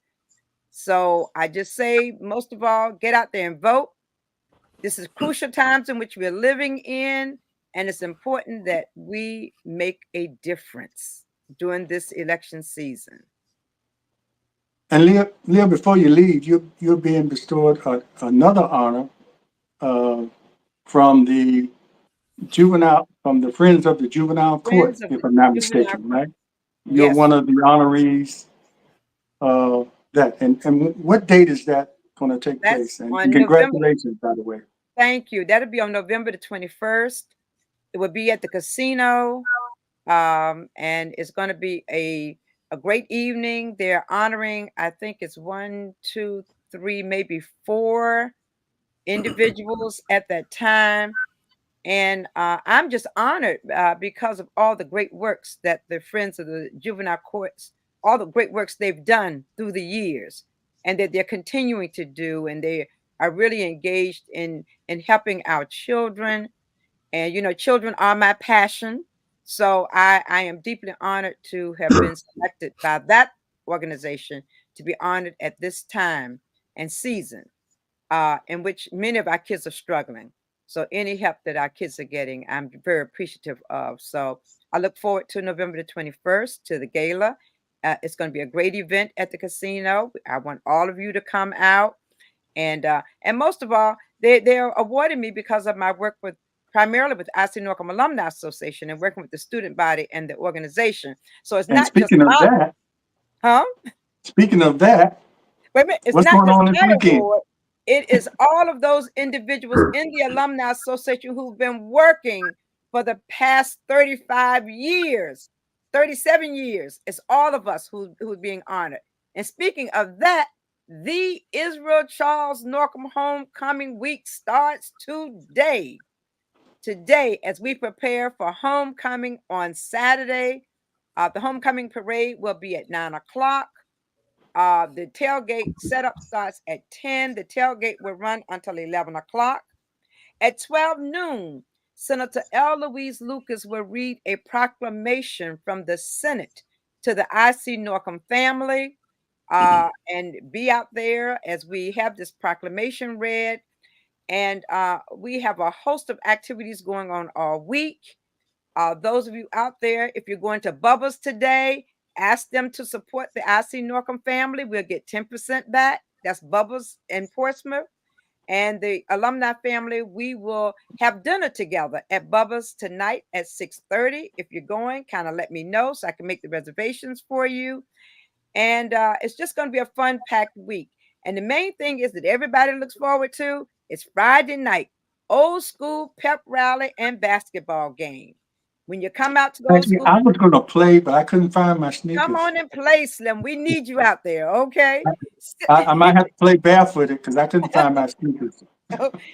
So I just say, most of all, get out there and vote. This is crucial times in which we're living in, and it's important that we make a difference during this election season. And Leah, before you leave, you're being bestowed another honor uh, from the from the Friends of the Juvenile Court, Friends of if the I'm not Juvenile, mistaken, right? You're yes, one of the honorees. That and what date is that going to take that's place? And on November. congratulations, by the way. Thank you. That'll be on November the 21st. It will be at the casino. And it's going to be a great evening. They're honoring, I think it's 1, 2, 3, maybe 4 individuals at that time. And I'm just honored because of all the great works that the Friends of the Juvenile Courts, all the great works they've done through the years, and that they're continuing to do, and they are really engaged in helping our children. And children are my passion. So I am deeply honored to have been selected by that organization to be honored at this time and season in which many of our kids are struggling. So any help that our kids are getting, I'm very appreciative of. So I look forward to November the 21st to the gala. It's going to be a great event at the casino. I want all of you to come out. And most of all, they're awarding me because of my work with primarily with IC Norcom Alumni Association and working with the student body and the organization. So it's And not just my, huh? speaking of that, Wait a minute, it's what's not going just on this my weekend? award. It is all of those individuals in the Alumni Association who've been working for the past 35 years, 37 years. It's all of us who's being honored. And speaking of that, the Israel Charles Norcom Homecoming Week starts today. Today, as we prepare for homecoming on Saturday, the homecoming parade will be at 9 o'clock. The tailgate setup starts at 10. The tailgate will run until 11 o'clock. At 12 noon, Senator L. Louise Lucas will read a proclamation from the Senate to the IC Norcom family and be out there as we have this proclamation read. And we have a host of activities going on all week. Those of you out there, if you're going to Bubba's today, ask them to support the IC Norcom family. We'll get 10% back. That's Bubba's in Portsmouth. And the alumni family, we will have dinner together at Bubba's tonight at 6:30. If you're going, kind of let me know so I can make the reservations for you. And it's just going to be a fun packed week. And the main thing is that everybody looks forward to is Friday night, old school pep rally and basketball game. When you come out to the old Actually, school, I was going to play, but I couldn't find my come sneakers. on and play, Slim. We need you out there, okay? I might have to play barefooted because I couldn't find my sneakers.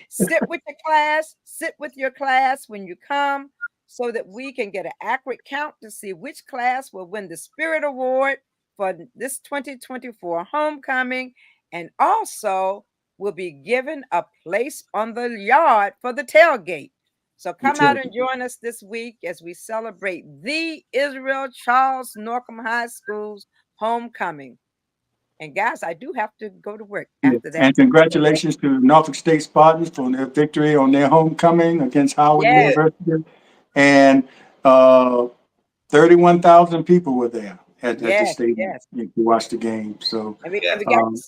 Sit with your class, sit with your class when you come so that we can get an accurate count to see which class will win the Spirit Award for this 2024 homecoming, and also will be given a place on the yard for the tailgate. So come out and join us this week as we celebrate the Israel Charles Norcom High School's homecoming. And guys, I do have to go to work Yeah. after that. And congratulations to Norfolk State Spartans for their victory on their homecoming against Howard Yes, University. And 31,000 people were there at the yes, stadium yes. to watch the game. So And we got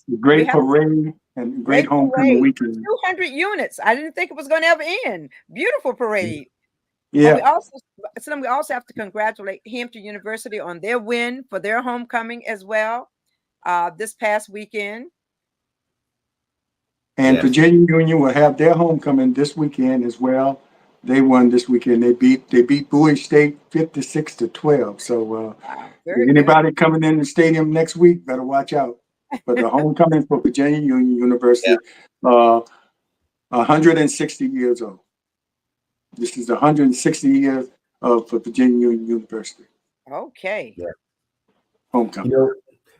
we great have parade and great great homecoming parade. weekend. 200 units. I didn't think it was going to ever end. Beautiful parade. And Yeah. we also have to congratulate Hampton University on their win for their homecoming as well. This past weekend. And Yes. Virginia Union will have their homecoming this weekend as well. They won this weekend. They beat Bowie State 56-12. So Wow, very good. anybody coming in the stadium next week better watch out for the homecoming for Virginia Union University. 160 years old. This is 160 years for Virginia Union University Okay. Yeah. homecoming. You know,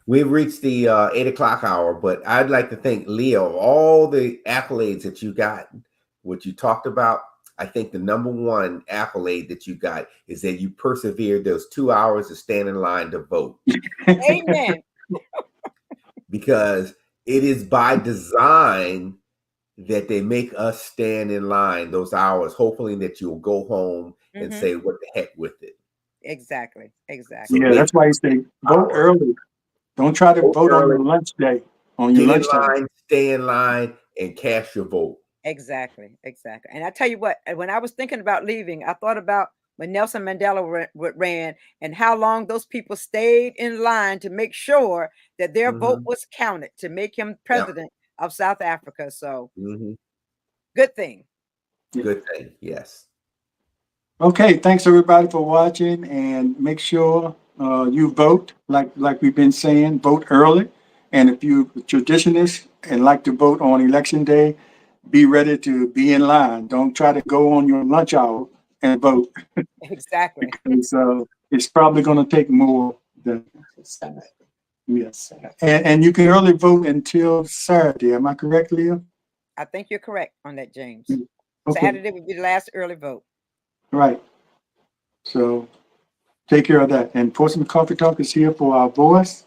we've reached the 8 o'clock hour, but I'd like to thank Leo, all the accolades that you got, what you talked about. I think the number one accolade that you got is that you persevered those 2 hours to stand in line to vote. Amen. Because it is by design that they make us stand in line those hours, hopefully that you'll go home and say, what the heck with it. Exactly. So Yeah, that's why you say vote early. Don't try to vote on your lunch day, on your Get in lunchtime. line, stay in line, and cast your vote. Exactly. And I tell you what, when I was thinking about leaving, I thought about when Nelson Mandela ran and how long those people stayed in line to make sure that their vote was counted to make him president of South Africa. So good thing. Good thing. Yes. Okay, thanks everybody for watching, and make sure you vote like we've been saying, vote early. And if you're a traditionalist and like to vote on election day, be ready to be in line. Don't try to go on your lunch hour and vote. Exactly. Because it's probably going to take more than yes. And you can early vote until Saturday. Am I correct, Leah? I think you're correct on that, James. Okay. Saturday would be the last early vote. Right. So take care of that. And Portsmouth Coffee Talk is here for our voice,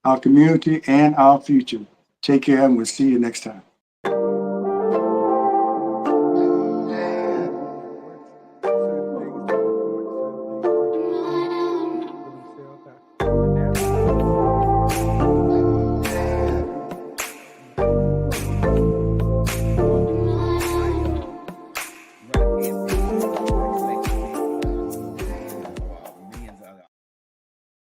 our community, and our future. Take care, and we'll see you next time.